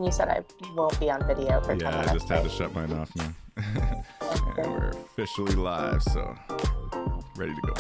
You said I won't be on video for 10 Yeah, minutes. I just had to shut mine off now. And we're officially live, so ready to go.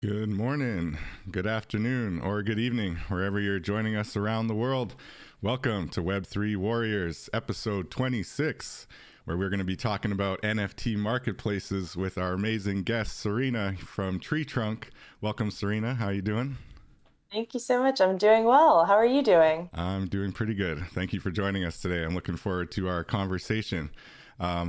Good morning, good afternoon, or good evening, wherever you're joining us around the world. Welcome to Web3 Warriors Episode 26, where we're going to be talking about NFT marketplaces with our amazing guest, Sarina from TreeTrunk. Welcome, Sarina. How are you doing? Thank you so much. I'm doing well. How are you doing? I'm doing pretty good. Thank you for joining us today. I'm looking forward to our conversation.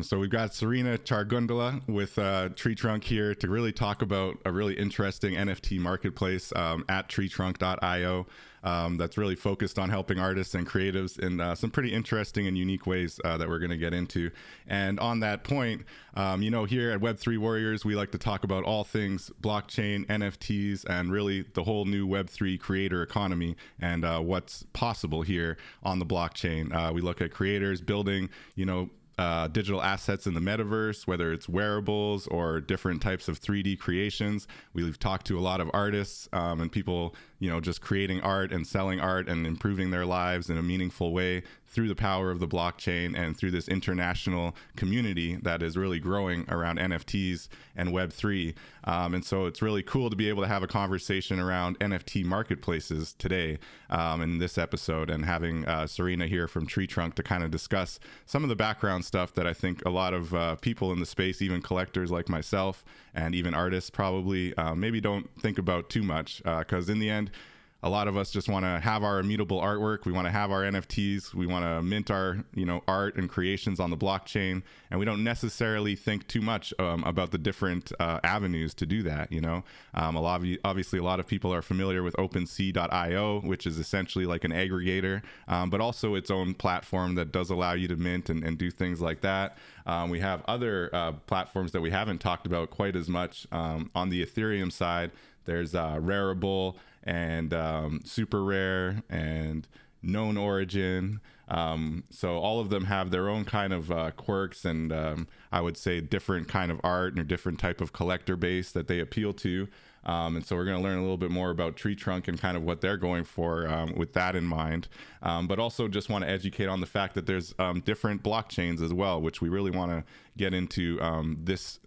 So we've got Sarina Chargundula with TreeTrunk here to really talk about a really interesting NFT marketplace at TreeTrunk.io that's really focused on helping artists and creatives in some pretty interesting and unique ways that we're going to get into. And on that point, here at Web3 Warriors, we like to talk about all things blockchain, NFTs, and really the whole new Web3 creator economy and what's possible here on the blockchain. We look at creators building, digital assets in the metaverse, whether it's wearables or different types of 3D creations. We've talked to a lot of artists and people, just creating art and selling art and improving their lives in a meaningful way through the power of the blockchain and through this international community that is really growing around NFTs and Web3. And so it's really cool to be able to have a conversation around NFT marketplaces today in this episode, and having Sarina here from TreeTrunk to kind of discuss some of the background stuff that I think a lot of people in the space, even collectors like myself and even artists probably maybe don't think about too much, because in the end, a lot of us just want to have our immutable artwork. We want to have our NFTs. We want to mint our, art and creations on the blockchain. And we don't necessarily think too much about the different avenues to do that. Obviously, a lot of people are familiar with OpenSea.io, which is essentially like an aggregator, but also its own platform that does allow you to mint and do things like that. We have other platforms that we haven't talked about quite as much on the Ethereum side. There's Rarible and Super Rare and Known Origin. So all of them have their own kind of quirks and I would say different kind of art and different type of collector base that they appeal to. And so we're going to learn a little bit more about TreeTrunk and kind of what they're going for with that in mind. But also just want to educate on the fact that there's different blockchains as well, which we really want to get into this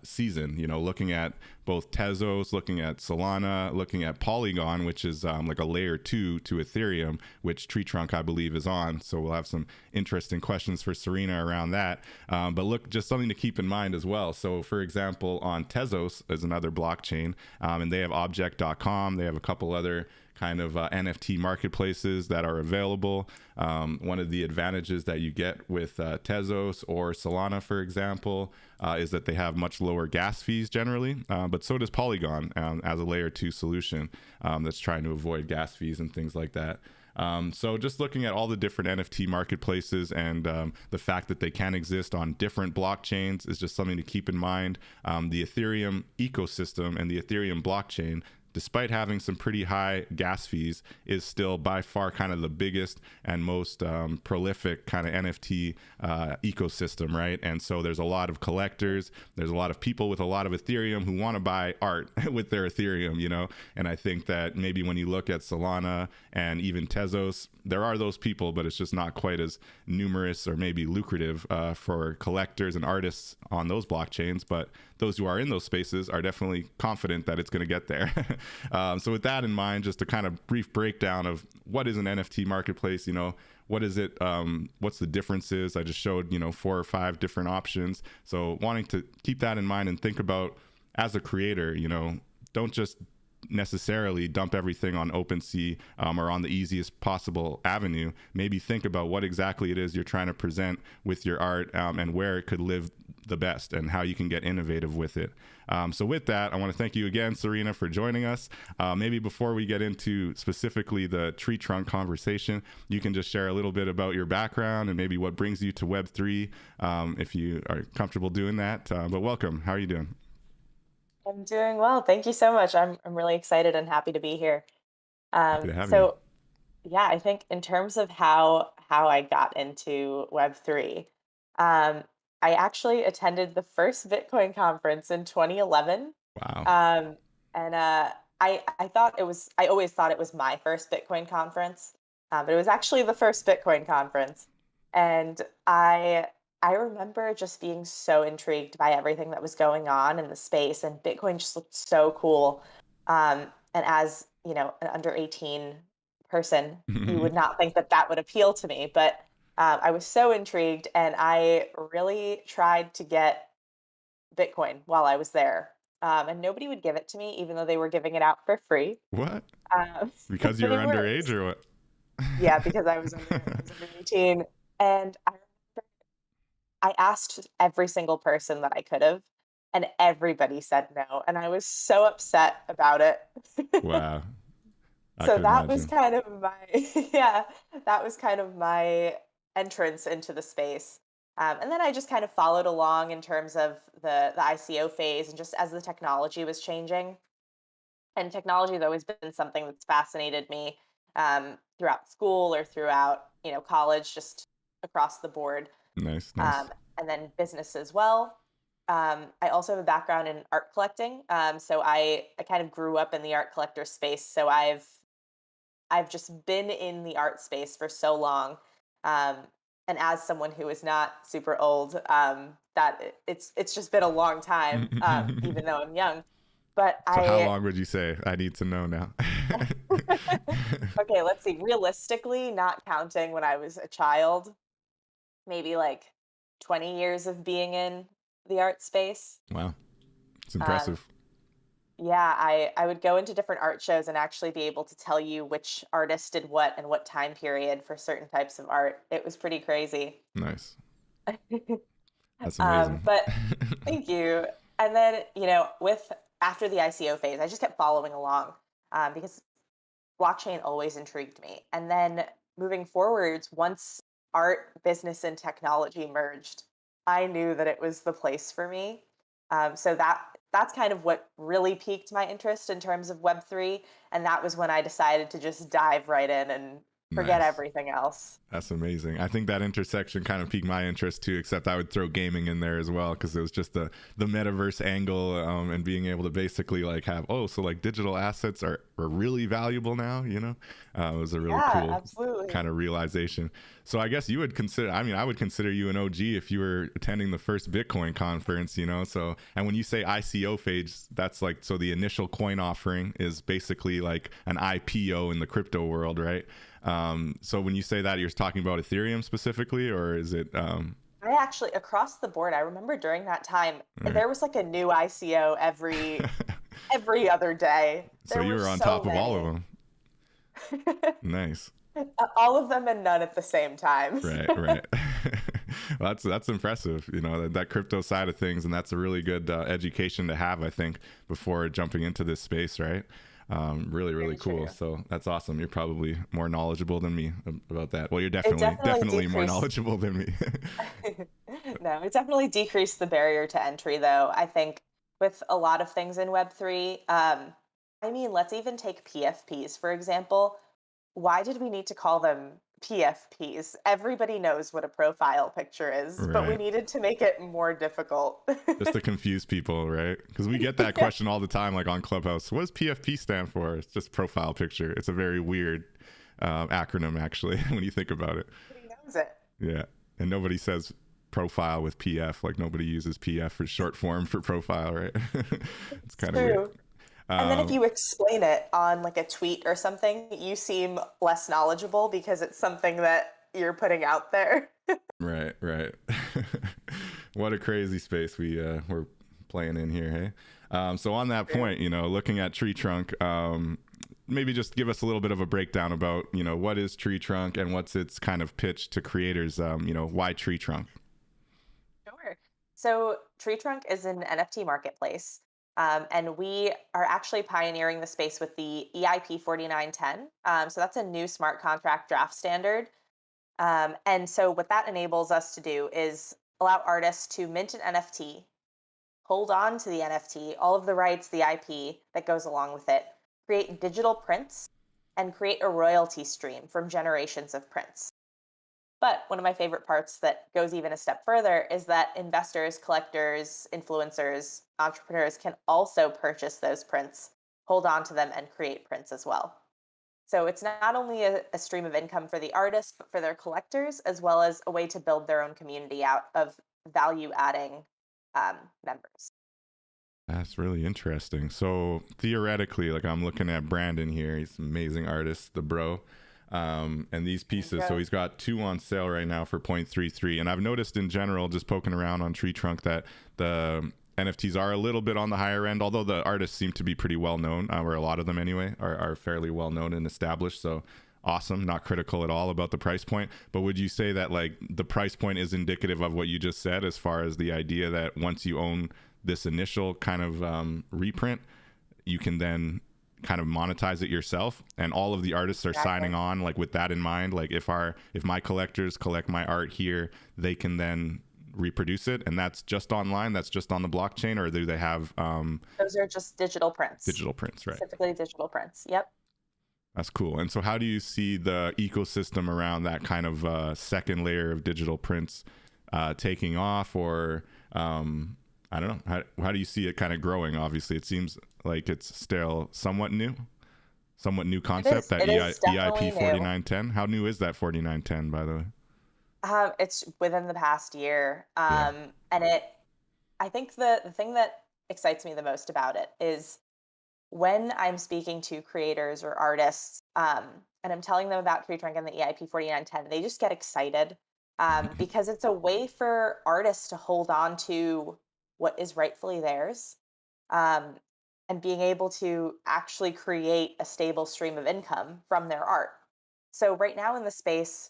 season, looking at both Tezos, looking at Solana, looking at Polygon, which is like a layer 2 to Ethereum, which TreeTrunk, I believe, is on. So we'll have some interesting questions for Sarina around that. But look, just something to keep in mind as well. So for example, on Tezos is another blockchain, and they have object.com. They have a couple other kind of NFT marketplaces that are available. One of the advantages that you get with Tezos or Solana, for example, is that they have much lower gas fees generally, but so does Polygon as a layer 2 solution that's trying to avoid gas fees and things like that. So just looking at all the different NFT marketplaces and the fact that they can exist on different blockchains is just something to keep in mind. The Ethereum ecosystem and the Ethereum blockchain, despite having some pretty high gas fees, is still by far kind of the biggest and most prolific kind of NFT ecosystem, right? And so there's a lot of collectors, there's a lot of people with a lot of Ethereum who want to buy art with their Ethereum, and I think that maybe when you look at Solana and even Tezos, there are those people, but it's just not quite as numerous or maybe lucrative for collectors and artists on those blockchains. But those who are in those spaces are definitely confident that it's going to get there. So with that in mind, just a kind of brief breakdown of what is an NFT marketplace, what is it? What's the differences? I just showed, 4 or 5 different options. So wanting to keep that in mind and think about, as a creator, don't just necessarily dump everything on OpenSea or on the easiest possible avenue. Maybe think about what exactly it is you're trying to present with your art, and where it could live the best and how you can get innovative with it. So with that, I want to thank you again, Sarina, for joining us. Maybe before we get into specifically the TreeTrunk conversation, you can just share a little bit about your background and maybe what brings you to Web3, if you are comfortable doing that. But welcome. How are you doing? I'm doing well. Thank you so much. I'm really excited and happy to be here. Happy to have you. So yeah, I think in terms of how I got into Web3, um, I actually attended the first Bitcoin conference in 2011. Wow. Um, and I always thought it was my first Bitcoin conference, but it was actually the first Bitcoin conference. And I remember just being so intrigued by everything that was going on in the space, and Bitcoin just looked so cool. And as you know, an under 18 person, you would not think that that would appeal to me, but I was so intrigued, and I really tried to get Bitcoin while I was there. And nobody would give it to me, even though they were giving it out for free. What? Um, Because you they were were, underage or what? yeah, because I was under 18, and I asked every single person that I could have, and everybody said no, and I was so upset about it. Wow. I So could that was imagine. kind of my yeah, that was kind of my entrance into the space. And then I just kind of followed along in terms of the ICO phase, and just as the technology was changing. And technology has always been something that's fascinated me, throughout school or throughout, college, just across the board. Nice, um, nice. and then business as well. I also have a background in art collecting, so I kind of grew up in the art collector space. So I've just been in the art space for so long, um, and as someone who is not super old, it's just been a long time, even though I'm young. But So how I long would you say? I need to know now. okay, let's see. Realistically, not counting when I was a child, maybe like 20 years of being in the art space. Wow, it's Um, impressive. yeah, I would go into different art shows and actually be able to tell you which artist did what and what time period for certain types of art. It was pretty crazy. Nice. That's amazing. But thank you. And then, with after the ICO phase, I just kept following along, because blockchain always intrigued me. And then moving forwards, once art, business, and technology merged, I knew that it was the place for me. So that's kind of what really piqued my interest in terms of Web3, and that was when I decided to just dive right in and forget Nice. everything else. That's amazing. I think that intersection kind of piqued my interest too, except I would throw gaming in there as well because it was just the metaverse angle, and being able to basically like have, oh, so like digital assets are really valuable now, you know? It was a really Yeah, cool absolutely. kind of realization. So I guess you would consider, I mean, I would consider you an OG if you were attending the first Bitcoin conference, you know? So, and when you say ICO phase, that's like, so the initial coin offering is basically like an IPO in the crypto world, right? So when you say that, you're talking about Ethereum specifically, or is it? I actually, across the board, I remember during that time, Right. there was like a new ICO every other day. So There you were were on so top of all of many. them. Nice. All of them and none at the same time. Right. Right. Well, that's impressive. You know that crypto side of things, and that's a really good education to have, I think, before jumping into this space, right? Really, really Very cool. true. So that's awesome. You're probably more knowledgeable than me about that. Well, you're It definitely definitely more decreased. knowledgeable than me. No, it definitely decreased the barrier to entry, though. I think with a lot of things in Web3, I mean, let's even take PFPs, for example. Why did we need to call them PFPs? Everybody knows what a profile picture is, but we Right. needed to make it more difficult. Just to confuse people, right? Because we get that Yeah, question all the time, like on Clubhouse. What does PFP stand for? It's just profile picture. It's a very weird acronym, actually, when you think about it. nobody knows it. Yeah. And nobody says profile with PF. Like nobody uses PF for short form for profile, right? It's It's kind of weird. true. And then if Um, you explain it on like a tweet or something, you seem less knowledgeable because it's something that you're putting out there. right, right. What a crazy space we're playing in here, hey? So on that point, looking at TreeTrunk, maybe just give us a little bit of a breakdown about, what is TreeTrunk and what's its kind of pitch to creators, why TreeTrunk? Sure. So TreeTrunk is an NFT marketplace, and we are actually pioneering the space with the EIP 4910. So that's a new smart contract draft standard. And so what that enables us to do is allow artists to mint an NFT, hold on to the NFT, all of the rights, the IP that goes along with it, create digital prints, and create a royalty stream from generations of prints. But one of my favorite parts that goes even a step further is that investors, collectors, influencers, entrepreneurs can also purchase those prints, hold on to them, and create prints as well. So it's not only a stream of income for the artists, but for their collectors, as well as a way to build their own community out of value adding members. That's really interesting. So theoretically, like I'm looking at Brandon here, he's an amazing artist, the bro. And these pieces, so he's got 2 on sale right now for 0.33. And I've noticed in general, just poking around on TreeTrunk, that the NFTs are a little bit on the higher end, although the artists seem to be pretty well known, or a lot of them anyway, are fairly well known and established. So awesome, not critical at all about the price point. But would you say that like the price point is indicative of what you just said, as far as the idea that once you own this initial kind of reprint, you can then kind of monetize it yourself, and all of the artists are signing on like with that in mind? Like if my collectors collect my art here, they can then reproduce it, and that's just online, that's just on the blockchain, or do they have those are just digital prints, right? Specifically digital prints. Yep. That's cool. And so how do you see the ecosystem around that kind of second layer of digital prints taking off, or I don't know, how do you see it kind of growing? Obviously it seems like it's still somewhat new concept, that EIP 4910. How new is that 4910, by the way? It's within the past year. Yeah. And I think the thing that excites me the most about it is when I'm speaking to creators or artists, and I'm telling them about TreeTrunk and the EIP 4910, they just get excited, because it's a way for artists to hold on to what is rightfully theirs, um, and being able to actually create a stable stream of income from their art. So right now in the space,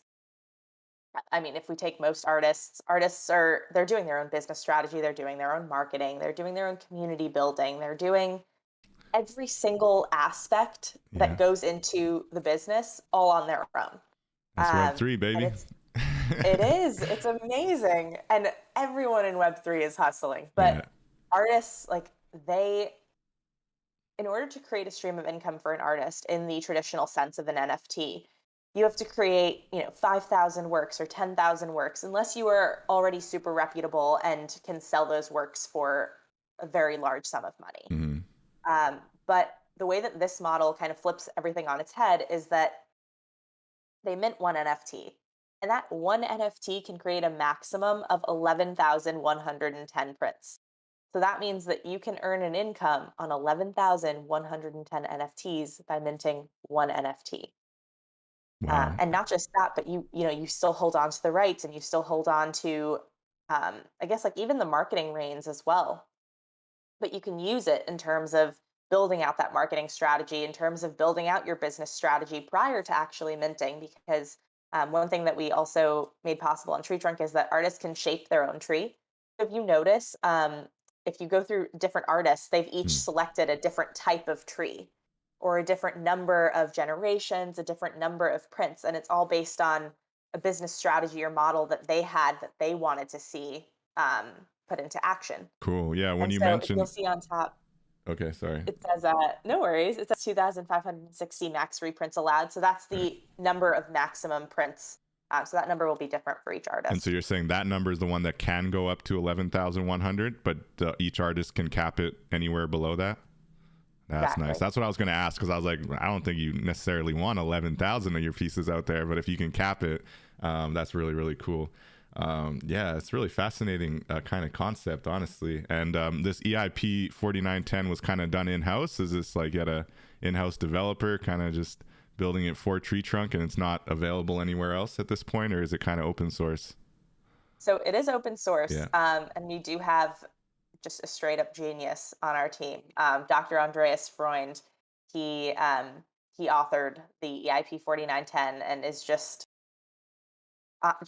I mean, if we take most they're doing their own business strategy, they're doing their own marketing, they're doing their own community building, they're doing every single aspect that goes into the business all on their own. That's Web3, baby. It's amazing. And everyone in Web3 is hustling, but artists, like in order to create a stream of income for an artist in the traditional sense of an NFT, you have to create, 5,000 works or 10,000 works, unless you are already super reputable and can sell those works for a very large sum of money. Mm-hmm. But the way that this model kind of flips everything on its head is that they mint one NFT, and that one NFT can create a maximum of 11,110 prints. So that means that you can earn an income on 11,110 NFTs by minting one NFT. Wow. And not just that, but you still hold on to the rights, and you still hold on to, I guess, like even the marketing reins as well. But you can use it in terms of building out that marketing strategy, in terms of building out your business strategy prior to actually minting. Because one thing that we also made possible on TreeTrunk is that artists can shape their own tree. So if you notice, if you go through different artists, they've each selected a different type of tree, or a different number of generations, a different number of prints. And it's all based on a business strategy or model that they had that they wanted to see put into action. Cool. Yeah. When And you so mentioned, you'll see on top, okay, sorry. it says, no worries. It says 2,560 max reprints allowed. So that's the number of maximum prints. So that number will be different for each artist. And so you're saying that number is the one that can go up to 11,100, but each artist can cap it anywhere below that? That's Exactly. nice. That's what I was going to ask, because I was like, I don't think you necessarily want 11,000 of your pieces out there, but if you can cap it, that's really, really cool. Yeah, it's really fascinating kind of concept, honestly. And this EIP 4910 was kind of done in-house. Is this like yet a in-house developer kind of just building it for TreeTrunk, and it's not available anywhere else at this point, or is it kind of open source? So it is open source, Yeah. and we do have just a straight up genius on our team. Dr. Andreas Freund, he he authored the EIP 4910 and is just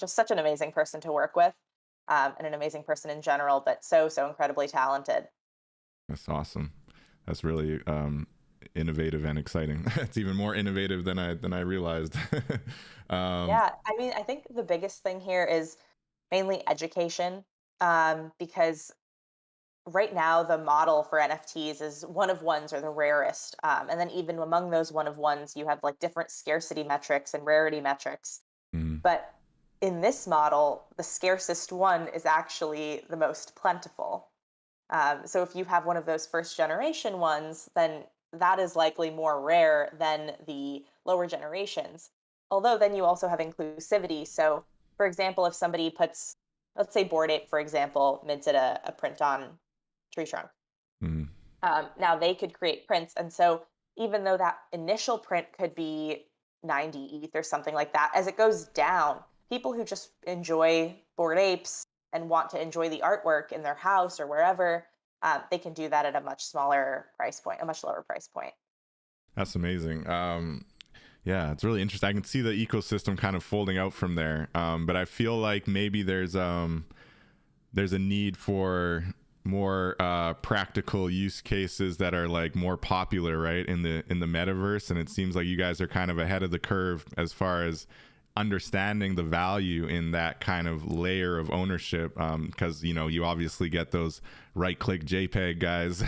such an amazing person to work with, and an amazing person in general, but so incredibly talented. That's awesome. That's really innovative and exciting. It's even more innovative than I realized. Yeah, I mean, I think the biggest thing here is mainly education, because right now the model for NFTs is one of ones or the rarest, and then even among those one of ones, you have like different scarcity metrics and rarity metrics. Mm, But in this model, the scarcest one is actually the most plentiful. So if you have one of those first generation ones, then that is likely more rare than the lower generations. Although then you also have inclusivity. So, for example, if somebody puts, let's say, Bored Ape, for example, minted a print on TreeTrunk, mm, now they could create prints. And so, even though that initial print could be 90 ETH or something like that, as it goes down, people who just enjoy Bored Apes and want to enjoy the artwork in their house or wherever, they can do that at a much smaller price point, a much lower price point. that's amazing. Yeah, it's really interesting. I can see the ecosystem kind of folding out from there. But I feel like maybe there's a need for more practical use cases that are like more popular, right, in the metaverse. And it seems like you guys are kind of ahead of the curve as far as understanding the value in that kind of layer of ownership, because you obviously get those right click JPEG guys.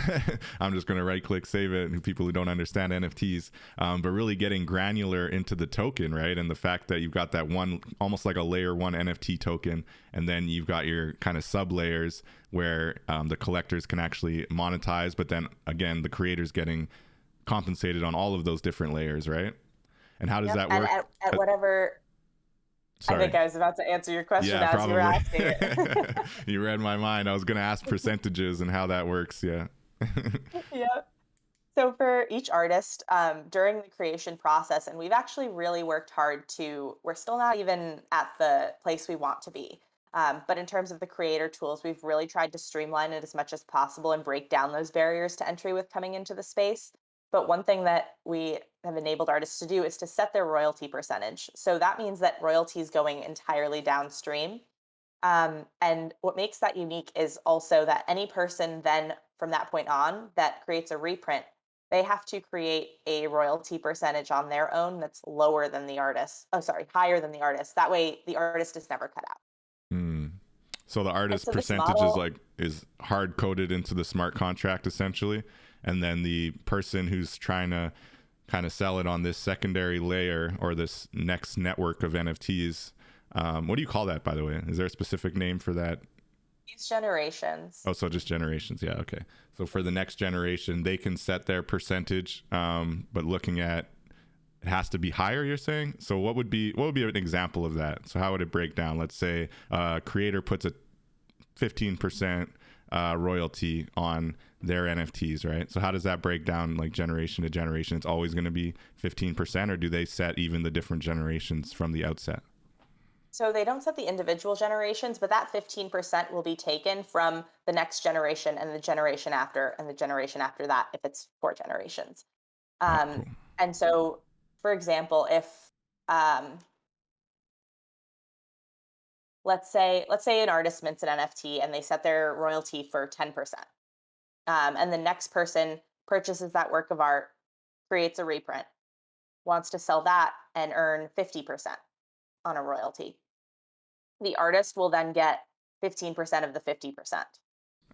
I'm just going to right click save it, and people who don't understand NFTs, but really getting granular into the token, right? And the fact that you've got that one, almost like a layer one NFT token, and then you've got your kind of sub layers where the collectors can actually monetize, but then again the creators getting compensated on all of those different layers, right? And how does Yep. that And work? at whatever, I Sorry. think I was about to answer your question Yeah, as you were probably. asking it. You read my mind. I was going to ask percentages and how that works. Yeah. Yep. So for each artist, during the creation process, and we've actually really worked hard we're still not even at the place we want to be. But in terms of the creator tools, we've really tried to streamline it as much as possible and break down those barriers to entry with coming into the space. But one thing that we have enabled artists to do is to set their royalty percentage. So that means that royalty is going entirely downstream. And what makes that unique is also that any person then from that point on that creates a reprint, they have to create a royalty percentage on their own that's lower than the artist. Oh, sorry, higher than the artist. That way the artist is never cut out. Hmm. So the And artist so this percentage model, is hard coded into the smart contract essentially, and then the person who's trying to kind of sell it on this secondary layer or this next network of NFTs. What do you call that, by the way? Is there a specific name for that? these generations. Oh, so just generations. Yeah. Okay. So for the next generation, they can set their percentage, but looking at it has to be higher, you're saying? So what would be an example of that? So how would it break down? Let's say a creator puts a 15% royalty on their NFTs, right? So how does that break down like generation to generation? It's always going to be 15%, or do they set even the different generations from the outset? So they don't set the individual generations, but that 15% will be taken from the next generation and the generation after and the generation after that if it's four generations. Oh, Um, cool. and so, for example, if let's say an artist mints an NFT and they set their royalty for 10%, and the next person purchases that work of art, creates a reprint, wants to sell that and earn 50% on a royalty. The artist will then get 15% of the 50%.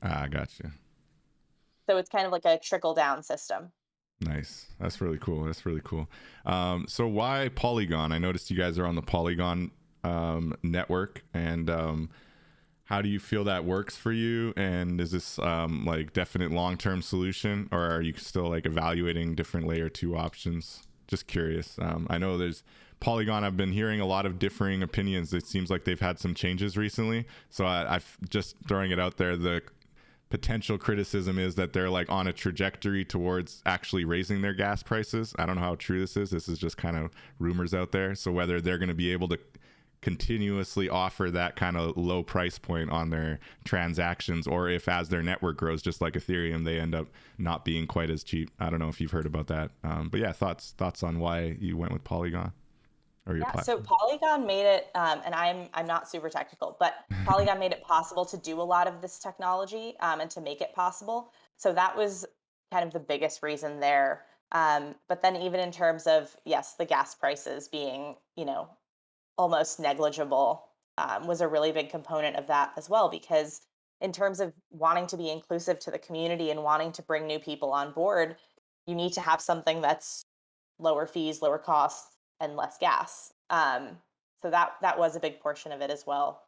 Ah, gotcha. So it's kind of like a trickle down system. Nice. That's really cool. That's really cool. So why Polygon? I noticed you guys are on the Polygon network, and how do you feel that works for you? And is this like definite long-term solution, or are you still like evaluating different layer two options? Just curious. I know there's Polygon. I've been hearing a lot of differing opinions. It seems like they've had some changes recently. So I've just throwing it out there. The potential criticism is that they're like on a trajectory towards actually raising their gas prices. I don't know how true this is. This is just kind of rumors out there. So whether they're going to be able to continuously offer that kind of low price point on their transactions, or if as their network grows, just like Ethereum, they end up not being quite as cheap. I don't know if you've heard about that, but yeah, thoughts on why you went with Polygon or your Yeah, so platform. Polygon made it, and I'm not super technical, but Polygon made it possible to do a lot of this technology, and to make it possible. So that was kind of the biggest reason there. But then even in terms of, yes, the gas prices being, almost negligible, was a really big component of that as well. Because in terms of wanting to be inclusive to the community and wanting to bring new people on board, you need to have something that's lower fees, lower costs, and less gas. So that was a big portion of it as well.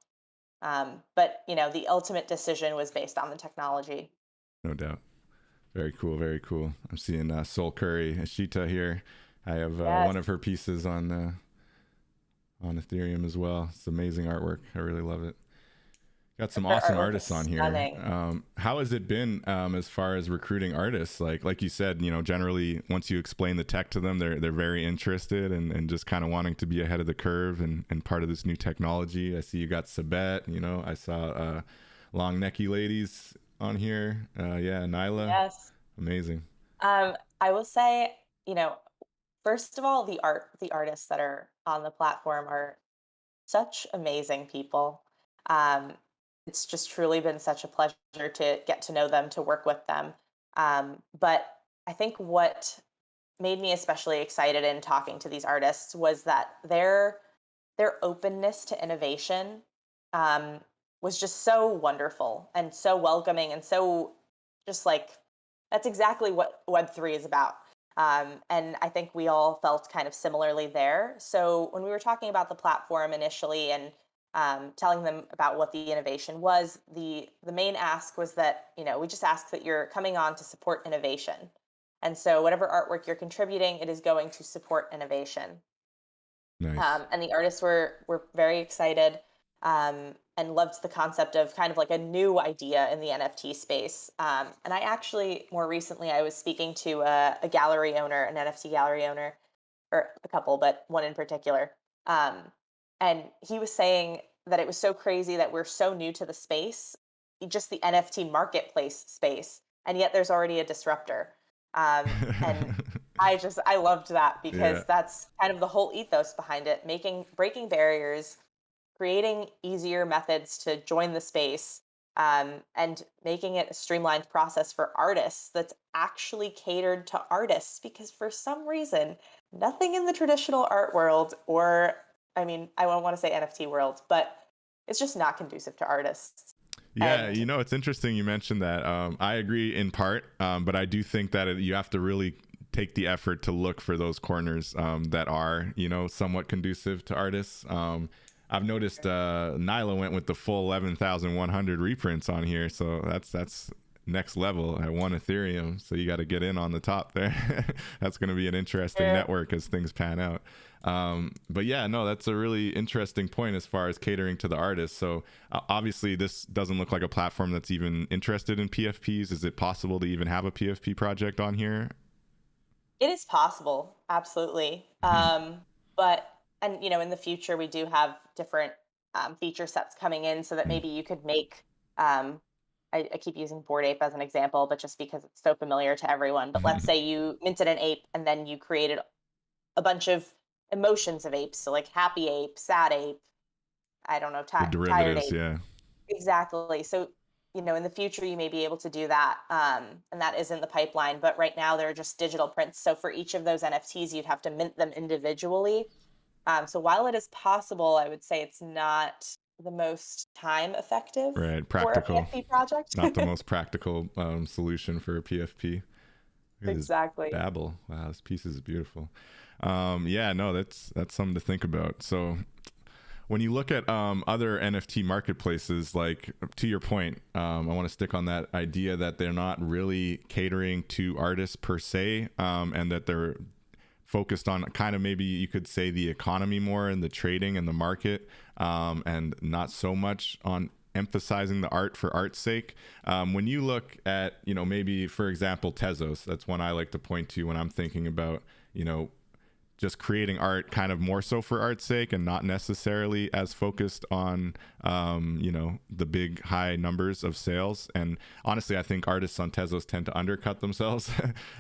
But the ultimate decision was based on the technology. No doubt. Very cool. Very cool. I'm seeing Soul Curry Ashita here. I have Yes, one of her pieces on Ethereum as well. It's amazing artwork. I really love it. Got some her awesome artwork artists is on here. stunning. How has it been as far as recruiting artists? Like you said, generally once you explain the tech to them, they're very interested and just kind of wanting to be ahead of the curve and part of this new technology. I see you got Sabet. I saw Long Necky Ladies on here. Yeah, Nyla. Yes. Amazing. I will say, you know, first of all, the artists that are on the platform are such amazing people. Um, it's just truly been such a pleasure to get to know them, to work with them. But I think what made me especially excited in talking to these artists was that their openness to innovation, um, was just so wonderful and so welcoming and so just like that's exactly what Web3 is about. And I think we all felt kind of similarly there. So when we were talking about the platform initially and telling them about what the innovation was, the main ask was that we just ask that you're coming on to support innovation, and so whatever artwork you're contributing, it is going to support innovation. Nice. And the artists were very excited, and loved the concept of kind of like a new idea in the NFT space. And I actually more recently I was speaking to a gallery owner, an NFT gallery owner, or a couple, but one in particular. Um, and he was saying that it was so crazy that we're so new to the space, just the NFT marketplace space, and yet there's already a disruptor. And I loved that Yeah. because that's kind of the whole ethos behind it, breaking barriers, creating easier methods to join the space, and making it a streamlined process for artists that's actually catered to artists. Because for some reason, nothing in the traditional art world, or I mean, I won't want to say NFT world, but it's just not conducive to artists. Yeah, And it's interesting you mentioned that. I agree in part, but I do think that you have to really take the effort to look for those corners that are, somewhat conducive to artists. I've noticed Nyla went with the full 11,100 reprints on here, so that's next level at one Ethereum. So you got to get in on the top there. That's going to be an interesting yeah, network as things pan out. But yeah, no, that's a really interesting point as far as catering to the artists. So obviously this doesn't look like a platform that's even interested in PFPs. Is it possible to even have a PFP project on here? it is possible, absolutely. But and in the future we do have different feature sets coming in, so that maybe you could make. I keep using Bored Ape as an example, but just because it's so familiar to everyone. But let's say you minted an ape and then you created a bunch of emotions of apes, so like happy ape, sad ape, I don't know, The tired derivatives, ape. yeah. Exactly. So, in the future, you may be able to do that. And that is in the pipeline. But right now, they're just digital prints. So, for each of those NFTs, you'd have to mint them individually. So, while it is possible, I would say it's not the most time effective Right, for a practical. PFP project. Not the most practical solution for a PFP. Look at this Exactly. babble. Wow, this piece is beautiful. Yeah, no, that's something to think about. So when you look at other NFT marketplaces, like to your point, I want to stick on that idea that they're not really catering to artists per se, and that they're focused on kind of, maybe you could say, the economy more and the trading and the market, and not so much on emphasizing the art for art's sake. When you look at, maybe for example, Tezos, that's one I like to point to when I'm thinking about, just creating art kind of more so for art's sake and not necessarily as focused on the big high numbers of sales. And honestly, I think artists on Tezos tend to undercut themselves.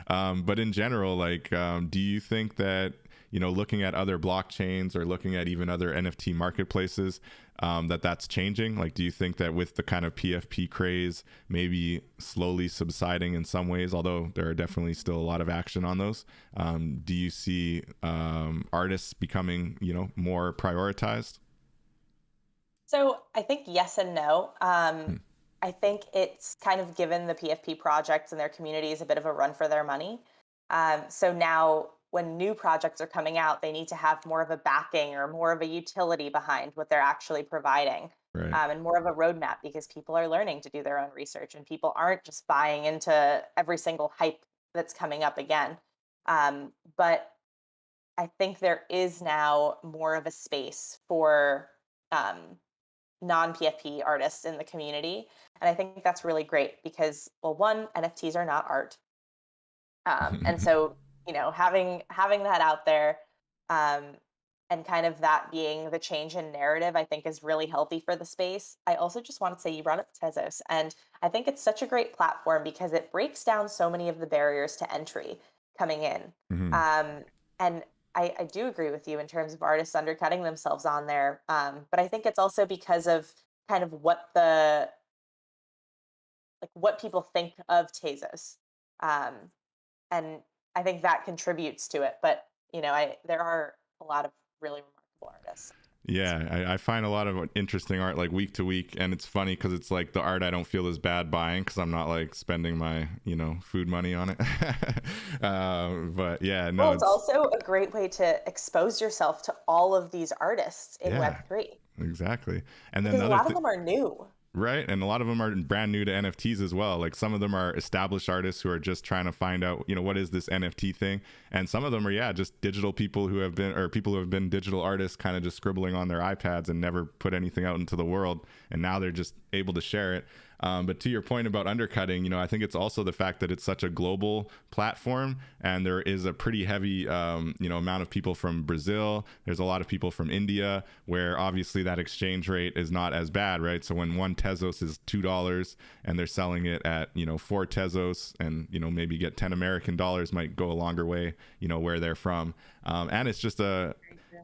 But in general, like, do you think that, looking at other blockchains or looking at even other NFT marketplaces, that's changing? Like, do you think that with the kind of PFP craze maybe slowly subsiding in some ways, although there are definitely still a lot of action on those, do you see artists becoming, more prioritized? So I think yes and no. I think it's kind of given the PFP projects and their communities a bit of a run for their money. So now when new projects are coming out, they need to have more of a backing or more of a utility behind what they're actually providing, Right. and more of a roadmap, because people are learning to do their own research and people aren't just buying into every single hype that's coming up again. But I think there is now more of a space for um, non PFP artists in the community. And I think that's really great because, well, one, NFTs are not art. And so, having that out there, um, and kind of that being the change in narrative, I think is really healthy for the space. I also just want to say you brought up Tezos, and I think it's such a great platform because it breaks down so many of the barriers to entry coming in. Hmm. And I do agree with you in terms of artists undercutting themselves on there. But I think it's also because of kind of what people think of Tezos. Um, and I think that contributes to it. But there are a lot of really remarkable artists. Yeah, I find a lot of interesting art like week to week, and it's funny because it's like the art I don't feel as bad buying because I'm not like spending my food money on it. But yeah, no, Well, it's also a great way to expose yourself to all of these artists in yeah, Web3 exactly. And then because the a other lot of thing. them are new. Right. And a lot of them are brand new to NFTs as well. Like some of them are established artists who are just trying to find out, what is this NFT thing? And some of them are, yeah, just digital people who have been, or people who have been digital artists kind of just scribbling on their iPads and never put anything out into the world. And now they're just able to share it. But to your point about undercutting, I think it's also the fact that it's such a global platform and there is a pretty heavy, amount of people from Brazil. There's a lot of people from India where obviously that exchange rate is not as bad, right? So when one Tezos is $2 and they're selling it at, 4 Tezos and, maybe get 10 American dollars might go a longer way, where they're from. And it's just a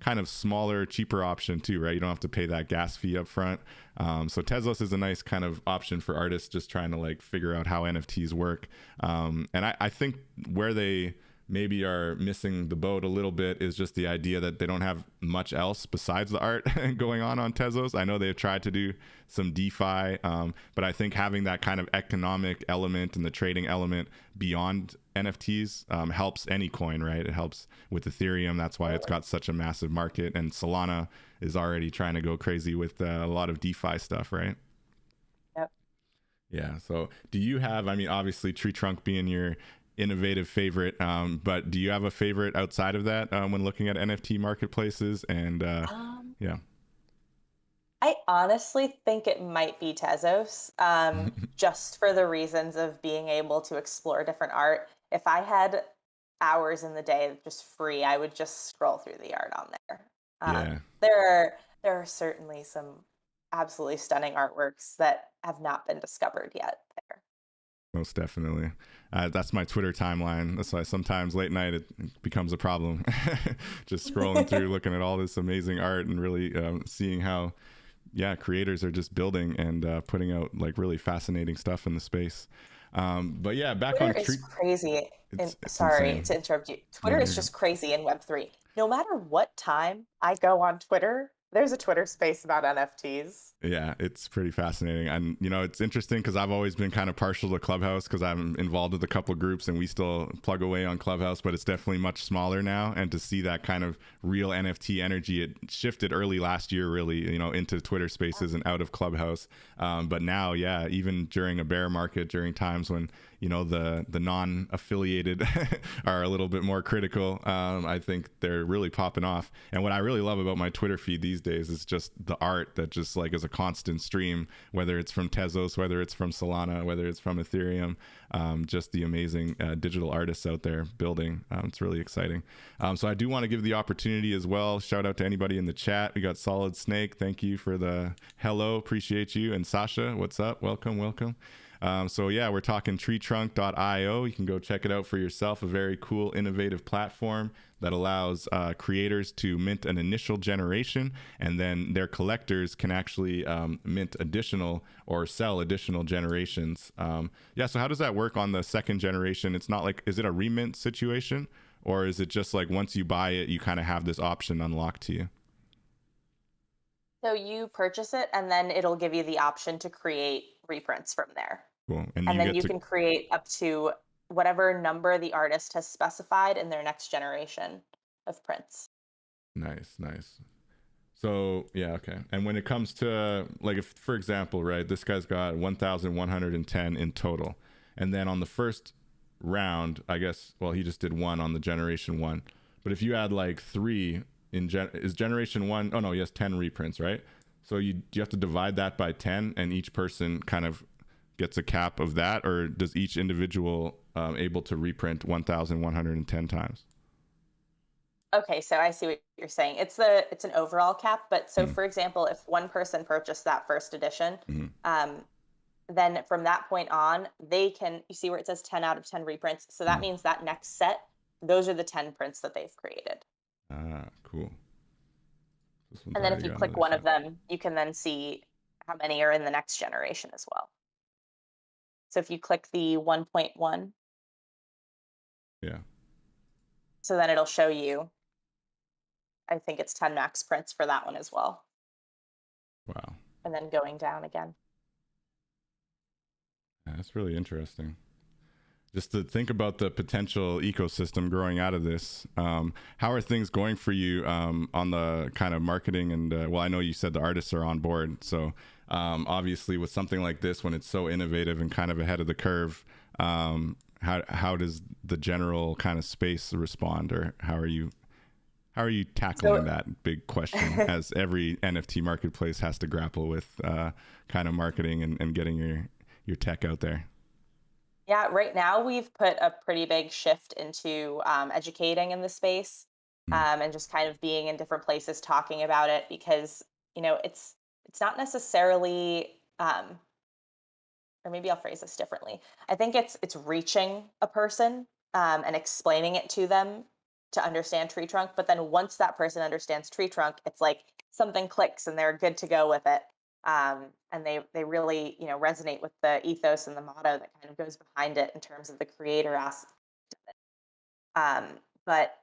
kind of smaller, cheaper option too, right? You don't have to pay that gas fee up front. So Tezos is a nice kind of option for artists just trying to like figure out how NFTs work. And I think where they maybe are missing the boat a little bit is just the idea that they don't have much else besides the art going on Tezos. I know they've tried to do some DeFi, but I think having that kind of economic element and the trading element beyond NFTs helps any coin, right? It helps with Ethereum. That's why it's got such a massive market. And Solana is already trying to go crazy with a lot of DeFi stuff, right? Yep. Yeah. So do you have, I mean, obviously TreeTrunk being your innovative favorite, but do you have a favorite outside of that when looking at NFT marketplaces? And yeah. I honestly think it might be Tezos, just for the reasons of being able to explore different art. If I had hours in the day just free, I would just scroll through the art on there. Yeah. There are certainly some absolutely stunning artworks that have not been discovered yet there. Most definitely. That's my Twitter timeline. That's why sometimes late night it becomes a problem. Just scrolling through, looking at all this amazing art and really seeing how, creators are just building and putting out like really fascinating stuff in the space. But yeah, back Twitter on is crazy. it's Sorry insane. to interrupt you. No, Twitter is you're good. just crazy in Web3. No matter what time I go on Twitter, there's a Twitter space about NFTs. Yeah, it's pretty fascinating. And, it's interesting because I've always been kind of partial to Clubhouse because I'm involved with a couple of groups and we still plug away on Clubhouse, but it's definitely much smaller now. And to see that kind of real NFT energy, it shifted early last year, really, into Twitter spaces and out of Clubhouse. But now, yeah, even during a bear market, during times when, the non-affiliated are a little bit more critical, I think they're really popping off. And what I really love about my Twitter feed these days is just the art that just like is a constant stream, whether it's from Tezos, whether it's from Solana, whether it's from Ethereum, just the amazing digital artists out there building. It's really exciting. So I do want to give the opportunity as well. Shout out to anybody in the chat. We got Solid Snake. Thank you for the hello. Appreciate you. And Sasha, what's up? Welcome, welcome. So yeah, we're talking TreeTrunk.io. You can go check it out for yourself. A very cool, innovative platform that allows creators to mint an initial generation, and then their collectors can actually mint additional or sell additional generations. Yeah, so how does that work on the second generation? It's not like, is it a remint situation, or is it just like once you buy it, you kind of have this option unlocked to you? So you purchase it, and then it'll give you the option to create reprints from there. Cool. And And you then get you to can create up to whatever number the artist has specified in their next generation of prints. Nice, nice. So yeah, okay. And when it comes to like, if for example, right, this guy's got 1,110 in total, and then on the first round, I guess, well, he just did one on the generation one. But if you add like three is generation one, oh no, he has 10 reprints, right? So you have to divide that by 10, and each person kind of gets a cap of that, or does each individual able to reprint 1,110 times? Okay, so I see what you're saying. It's an overall cap, but so for example, if one person purchased that first edition, then from that point on, you see where it says 10 out of 10 reprints. So that means that next set, those are the 10 prints that they've created. Ah, cool. And then if you click one of them, you can then see how many are in the next generation as well. So if you click the 1.1, yeah. so then it'll show you, I think it's 10 max prints for that one as well. Wow. And then going down again. Yeah, that's really interesting. Just to think about the potential ecosystem growing out of this. How are things going for you on the kind of marketing and, well, I know you said the artists are on board. So obviously with something like this, when it's so innovative and kind of ahead of the curve, how does the general kind of space respond, or how are you tackling that big question as every NFT marketplace has to grapple with kind of marketing and getting your tech out there? Yeah, right now we've put a pretty big shift into educating in the space, and just kind of being in different places talking about it, because it's not necessarily, or maybe I'll phrase this differently. I think it's reaching a person and explaining it to them to understand TreeTrunk. But then once that person understands TreeTrunk, it's like something clicks and they're good to go with it. And they really resonate with the ethos and the motto that kind of goes behind it in terms of the creator aspect of it. But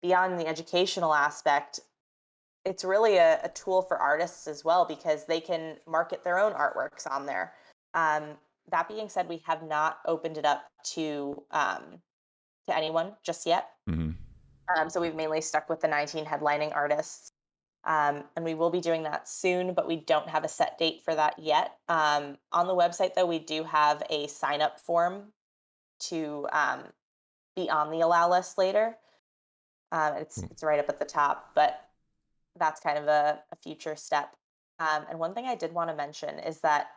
beyond the educational aspect, it's really a tool for artists as well, because they can market their own artworks on there. That being said, we have not opened it up to anyone just yet. So we've mainly stuck with the 19 headlining artists. And we will be doing that soon, but we don't have a set date for that yet. On the website, though, we do have a sign-up form to be on the allow list later. It's right up at the top, but that's kind of a future step. And one thing I did want to mention is that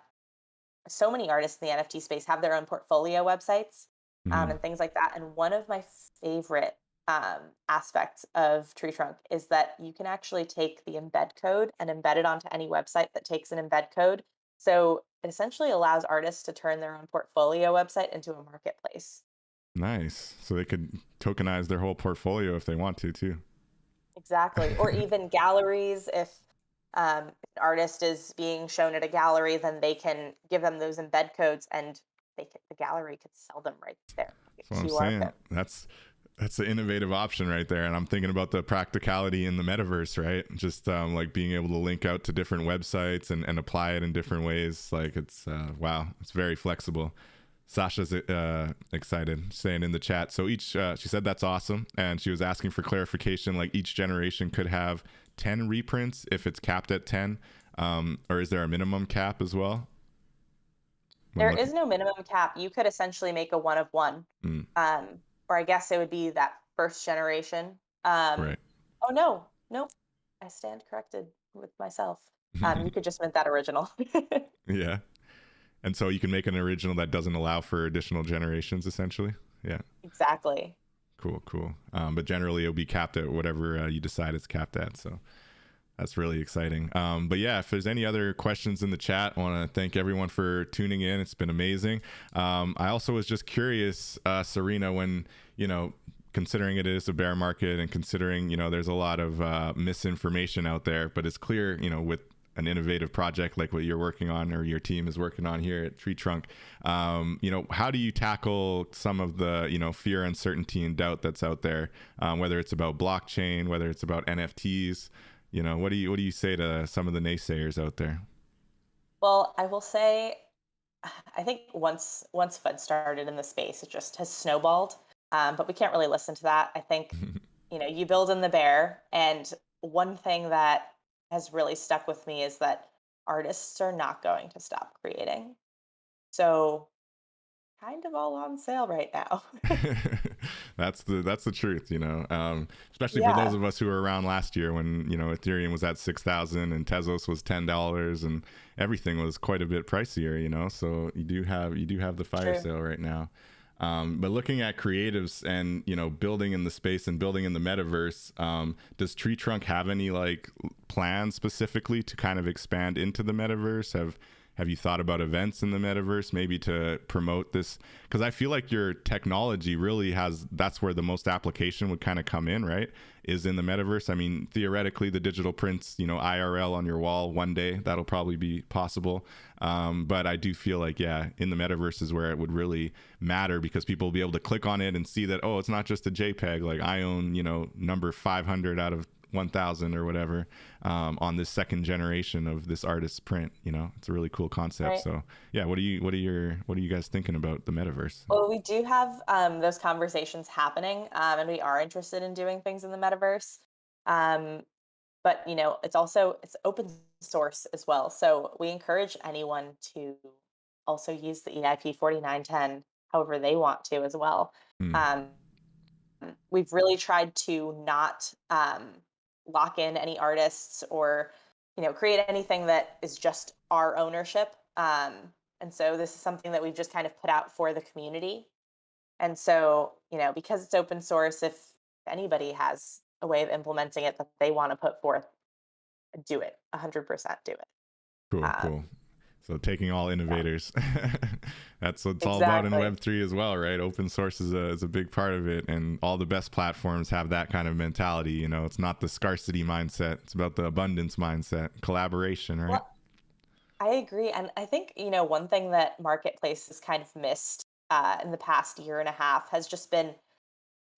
so many artists in the NFT space have their own portfolio websites and things like that. And one of my favorite aspects of TreeTrunk is that you can actually take the embed code and embed it onto any website that takes an embed code. So it essentially allows artists to turn their own portfolio website into a marketplace. Nice. So they could tokenize their whole portfolio if they want to, too. Exactly. Or even galleries. If an artist is being shown at a gallery, then they can give them those embed codes, and the gallery could sell them right there. That's what I'm saying. That's the innovative option right there. And I'm thinking about the practicality in the metaverse, right? Just like being able to link out to different websites and apply it in different ways. Like it's, wow, it's very flexible. Sasha's excited, saying in the chat. So she said that's awesome. And she was asking for clarification, like each generation could have 10 reprints if it's capped at 10. Or is there a minimum cap as well? There is no minimum cap. You could essentially make a one of one. Or I guess it would be that first generation. Right. Oh, no. Nope. I stand corrected with myself. You could just mint that original. Yeah. And so you can make an original that doesn't allow for additional generations, essentially. Yeah. Exactly. Cool, cool. But generally, it'll be capped at whatever you decide it's capped at. So that's really exciting. But yeah, if there's any other questions in the chat, I want to thank everyone for tuning in. It's been amazing. I also was just curious, Sarina, when, considering it is a bear market and considering, there's a lot of misinformation out there, but it's clear, with an innovative project like what you're working on or your team is working on here at TreeTrunk, how do you tackle some of the, fear, uncertainty, and doubt that's out there, whether it's about blockchain, whether it's about NFTs? What do you say to some of the naysayers out there? Well, I will say, I think once FUD started in the space, it just has snowballed. But we can't really listen to that. I think you build in the bear, and one thing that has really stuck with me is that artists are not going to stop creating. So kind of all on sale right now. That's the truth, especially for those Yeah, of us who were around last year when Ethereum was at 6,000 and Tezos was $10 and everything was quite a bit pricier. So you do have the fire true. sale right now. But looking at creatives and building in the space and building in the metaverse, does TreeTrunk have any plans specifically to kind of expand into the metaverse? Have you thought about events in the metaverse maybe to promote this? Because I feel like your technology really that's where the most application would kind of come in, right? Is in the metaverse. I mean, theoretically, the digital prints, IRL on your wall one day, that'll probably be possible. But I do feel like, yeah, in the metaverse is where it would really matter because people will be able to click on it and see that, oh, it's not just a JPEG. Like I own, number 500 out of 1,000 or whatever on this second generation of this artist's print. It's a really cool concept. Right. So yeah, what are you guys thinking about the metaverse? Well, we do have those conversations happening, and we are interested in doing things in the metaverse. Um, but it's open source as well, so we encourage anyone to also use the EIP 4910 however they want to as well. Hmm. Um, we've really tried to not lock in any artists or create anything that is just our ownership. And so this is something that we've just kind of put out for the community. And so because it's open source, if anybody has a way of implementing it that they want to put forth, do it. 100% do it. Cool, cool. um, So taking all yeah, innovators, that's what it's all about in exactly. Web3 as well, right? Open source is a big part of it, and all the best platforms have that kind of mentality. It's not the scarcity mindset; it's about the abundance mindset, collaboration, right? Well, I agree. And I think, one thing that Marketplace has kind of missed in the past year and a half has just been,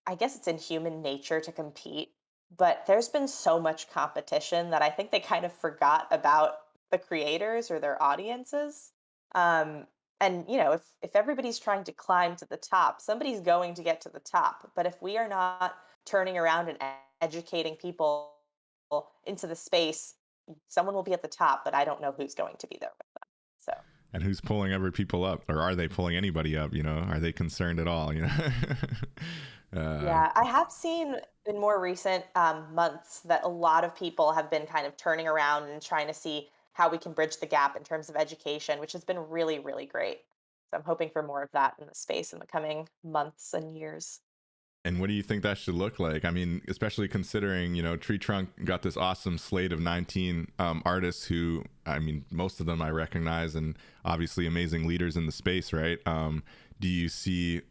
I guess it's in human nature to compete, but there's been so much competition that I think they kind of forgot about the creators or their audiences. Um, and if everybody's trying to climb to the top, somebody's going to get to the top. But if we are not turning around and educating people into the space, someone will be at the top, but I don't know who's going to be there with them. So. And who's pulling other people up, or are they pulling anybody up? Are they concerned at all? uh, Yeah, I have seen in more recent months that a lot of people have been kind of turning around and trying to see how we can bridge the gap in terms of education, which has been really, really great. So I'm hoping for more of that in the space in the coming months and years. And what do you think that should look like? I mean, especially considering, TreeTrunk got this awesome slate of 19 artists who, I mean, most of them I recognize and obviously amazing leaders in the space, right? Do you see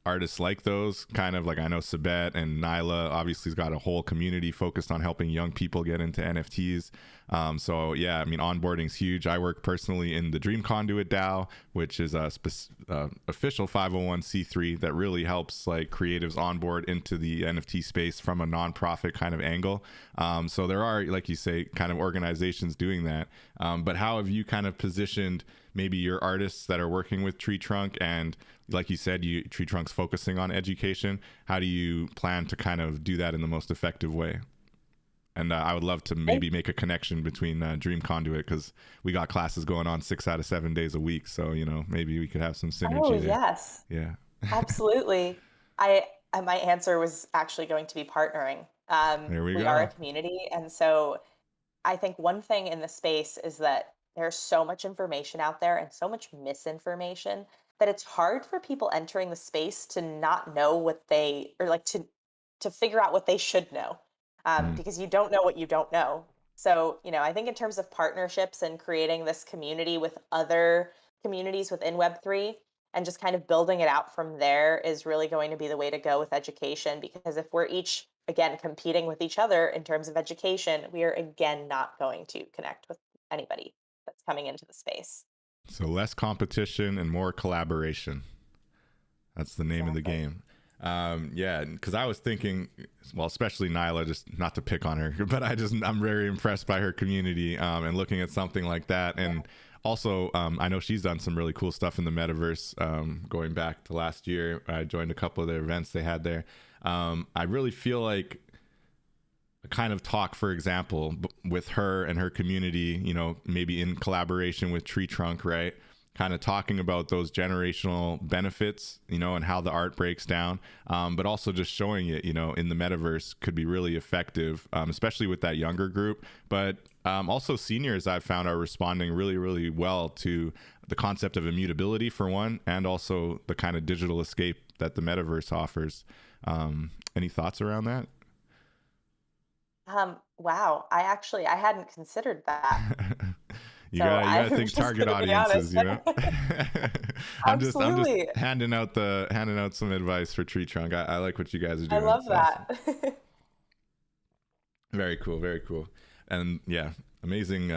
artists like those kind of like, I know Sabet and Nyla obviously has got a whole community focused on helping young people get into NFTs. So yeah, I mean, onboarding's huge. I work personally in the Dream Conduit DAO, which is a official 501c3 that really helps like creatives onboard into the NFT space from a nonprofit kind of angle. So there are, like you say, kind of organizations doing that. But how have you kind of positioned maybe your artists that are working with TreeTrunk, and like you said, TreeTrunk's focusing on education? How do you plan to kind of do that in the most effective way? And I would love to Thank- maybe make a connection between Dream Conduit, because we got classes going on 6 out of 7 days a week. So, maybe we could have some Oh, synergy there. yes, Yeah. absolutely. My answer was actually going to be partnering. There we We are a go. community. And so I think one thing in the space is that there's so much information out there and so much misinformation that it's hard for people entering the space to not know what they, or like to figure out what they should know, Mm. because you don't know what you don't know. So, I think in terms of partnerships and creating this community with other communities within Web3 and just kind of building it out from there is really going to be the way to go with education. Because if we're each, again, competing with each other in terms of education, we are again not going to connect with anybody that's coming into the space. So less competition and more collaboration. That's the name of the Exactly. game. Yeah, because I was thinking, well, especially Nyla, just not to pick on her, but I'm very impressed by her community, and looking at something like that. Yeah. And also, I know she's done some really cool stuff in the metaverse. Going back to last year, I joined a couple of the events they had there. I really feel like a kind of talk, for example, with her and her community, maybe in collaboration with TreeTrunk, right? Kind of talking about those generational benefits, and how the art breaks down, but also just showing it, in the metaverse could be really effective, especially with that younger group. But also seniors, I've found, are responding really, really well to the concept of immutability, for one, and also the kind of digital escape that the metaverse offers. Any thoughts around that? Wow. I hadn't considered that. you So gotta you gotta I'm think just target going to be honest. audiences. I'm just Absolutely. handing out some advice for TreeTrunk. I like what you guys are I doing. love It's awesome. that. Very cool, very cool. And yeah, amazing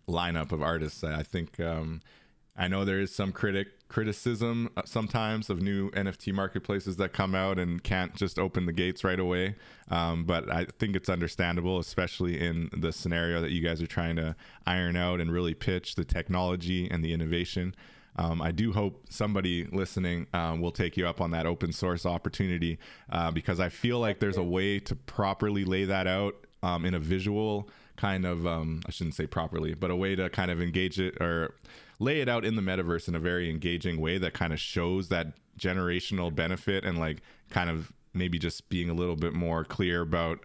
lineup of artists. I think, I know there is some criticism sometimes of new NFT marketplaces that come out and can't just open the gates right away. But I think it's understandable, especially in the scenario that you guys are trying to iron out and really pitch the technology and the innovation. I do hope somebody listening will take you up on that open source opportunity, because I feel like there's a way to properly lay that out in a visual kind of, I shouldn't say properly, but a way to kind of engage it or lay it out in the metaverse in a very engaging way that kind of shows that generational benefit, and like kind of maybe just being a little bit more clear about,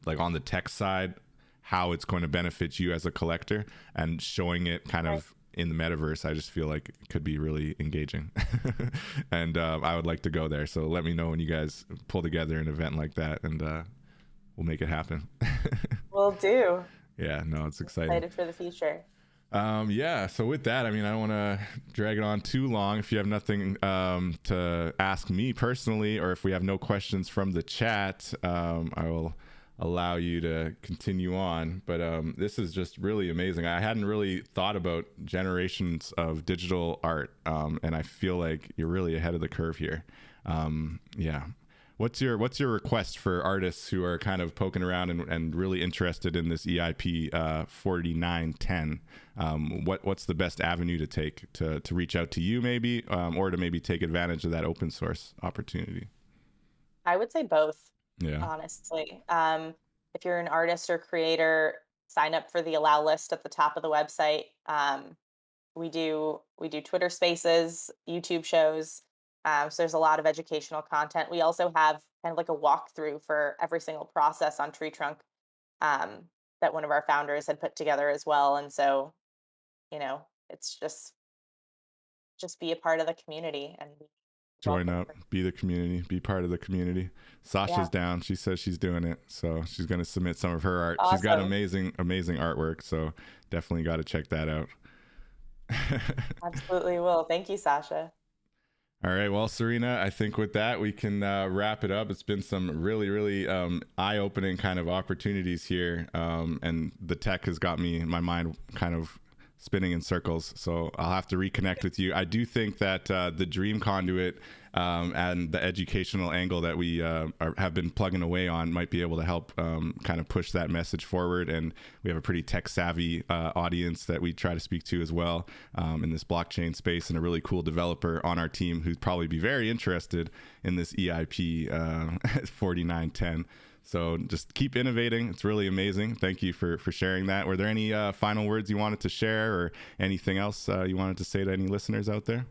like on the tech side, how it's going to benefit you as a collector, and showing it kind Right. of in the metaverse. I just feel like it could be really engaging. And I would like to go there, so let me know when you guys pull together an event like that, and we'll make it happen. Will do. Yeah, no, it's exciting. Excited for the future. Yeah, so with that, I mean, I don't want to drag it on too long. If you have nothing to ask me personally, or if we have no questions from the chat, I will allow you to continue on. But this is just really amazing. I hadn't really thought about generations of digital art, and I feel like you're really ahead of the curve here. Yeah. What's your request for artists who are kind of poking around and really interested in this EIP 4910? What's the best avenue to take to reach out to you, maybe, or to maybe take advantage of that open source opportunity? I would say both, Yeah, honestly. If you're an artist or creator, sign up for the allow list at the top of the website. We do Twitter Spaces, YouTube shows. So there's a lot of educational content. We also have kind of like a walkthrough for every single process on TreeTrunk, that one of our founders had put together as well. And so, it's just be a part of the community and be join welcome. up, be the community, be part of the community. Sasha's Yeah, down. She says she's doing it, so she's going to submit some of her art. She's got awesome. amazing artwork, so definitely got to check that out. Absolutely will. Thank you, Sasha. All right. Well, Sarina, I think with that, we can wrap it up. It's been some really, really eye opening kind of opportunities here. And the tech has got my mind kind of spinning in circles. So I'll have to reconnect with you. I do think that the Dream Conduit and the educational angle that we have been plugging away on might be able to help kind of push that message forward. And we have a pretty tech savvy audience that we try to speak to as well in this blockchain space, and a really cool developer on our team who'd probably be very interested in this EIP 4910. So just keep innovating. It's really amazing. Thank you for sharing that. Were there any final words you wanted to share, or anything else you wanted to say to any listeners out there?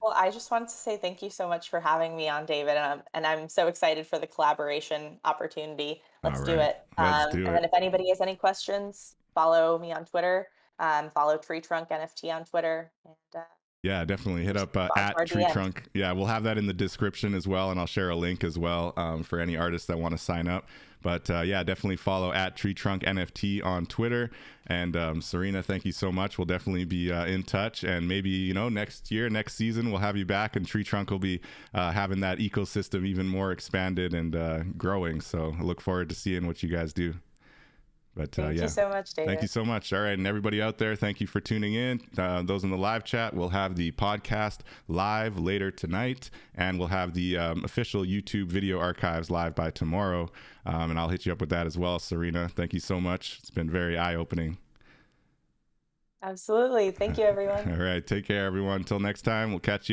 Well, I just wanted to say thank you so much for having me on, David, and I'm so excited for the collaboration opportunity. All Let's do right, it. let's do And it. then if anybody has any questions, follow me on Twitter. Follow TreeTrunk NFT on Twitter, and Yeah, definitely hit just up respond to at our DMs. TreeTrunk. Yeah, we'll have that in the description as well, and I'll share a link as well for any artists that want to sign up. But yeah, definitely follow at TreeTrunk NFT on Twitter. And Sarina, thank you so much. We'll definitely be in touch, and maybe next year, next season, we'll have you back, and TreeTrunk will be having that ecosystem even more expanded and growing. So I look forward to seeing what you guys do. But Thank you yeah, so much, thank you David. so much. All right. And everybody out there, thank you for tuning in. Those in the live chat, we'll have the podcast live later tonight, and we'll have the official YouTube video archives live by tomorrow. And I'll hit you up with that as well. Sarina, thank you so much. It's been very eye-opening. Absolutely. Thank you, everyone. All right. Take care, everyone. Until next time, we'll catch you.